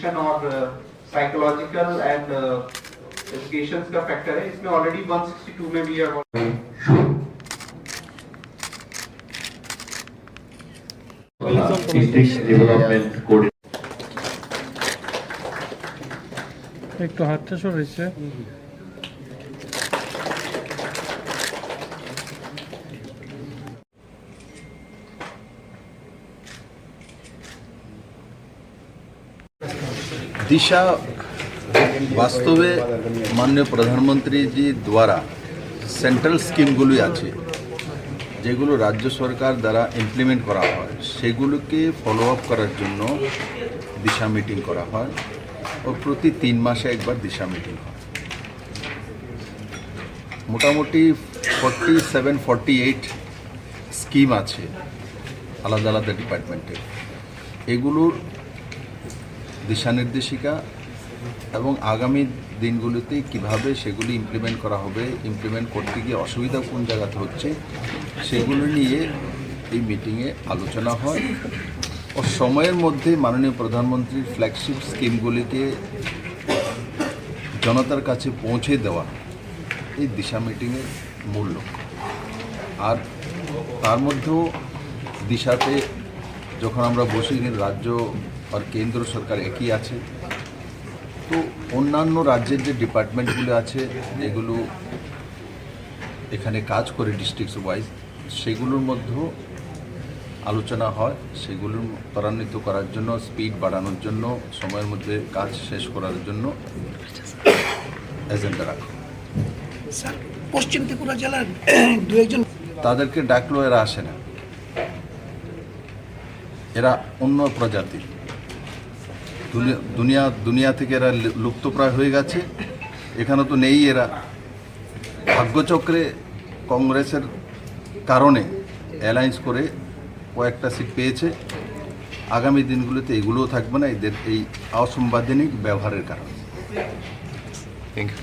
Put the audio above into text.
Education और psychological and education का factor है, इसमें ऑलरेडी 162 में भी है। डिस्ट्रिक्ट डेवलपमेंट कोड একটু হাতটা সরেছে। दिशा বাস্তবে মাননীয় প্রধানমন্ত্রীজি দ্বারা সেন্ট্রাল স্কিমগুলি আছে যেগুলো রাজ্য সরকার দ্বারা ইমপ্লিমেন্ট করা হয় সেগুলোকে ফলো আপ করার জন্য দিশা মিটিং করা হয় ও প্রতি 3 মাসে একবার দিশা মিটিং হয়। মোটামুটি 47-48 স্কিম আছে আলাদা আলাদা ডিপার্টমেন্টের, এগুলোর দিশা নির্দেশিকা এবং আগামী দিনগুলোতে কিভাবে সেগুলি ইমপ্লিমেন্ট করা হবে, ইমপ্লিমেন্ট করতে গিয়ে অসুবিধা কোন জায়গাতে হচ্ছে সেগুলো নিয়ে এই মিটিংয়ে আলোচনা হয় ও সময়ের মধ্যে মাননীয় প্রধানমন্ত্রীর ফ্ল্যাগশিপ স্কিমগুলিকে জনতার কাছে পৌঁছে দেওয়া এই দিশা মিটিংয়ের মূল লক্ষ্য। আর তার মধ্যেও দিশাতে যখন আমরা বসি রাজ্য আর কেন্দ্র সরকার একই আছে, তো অন্যান্য রাজ্যের যে ডিপার্টমেন্টগুলো আছে যেগুলো এখানে কাজ করে ডিস্ট্রিক্ট ওয়াইজ সেগুলোর মধ্যেও আলোচনা হয়, সেগুলো ত্বরান্বিত করার জন্য, স্পিড বাড়ানোর জন্য, সময়ের মধ্যে কাজ শেষ করার জন্য এজেন্ডা রাখা। স্যার, পশ্চিম ত্রিপুরা জেলার দু একজন তাদেরকে ডাকলো, এরা আসে না, এরা অন্য প্রজাতির, দুনিয়া থেকে এরা লুপ্তপ্রায় হয়ে গেছে, এখানে তো নেই এরা। ভাগ্যচক্রে কংগ্রেসের কারণে অ্যালায়েন্স করে কয়েকটা সিট পেয়েছে, আগামী দিনগুলোতে এগুলোও থাকবে না এদের এই অসাংবিধানিক ব্যবহারের কারণে। Thank you.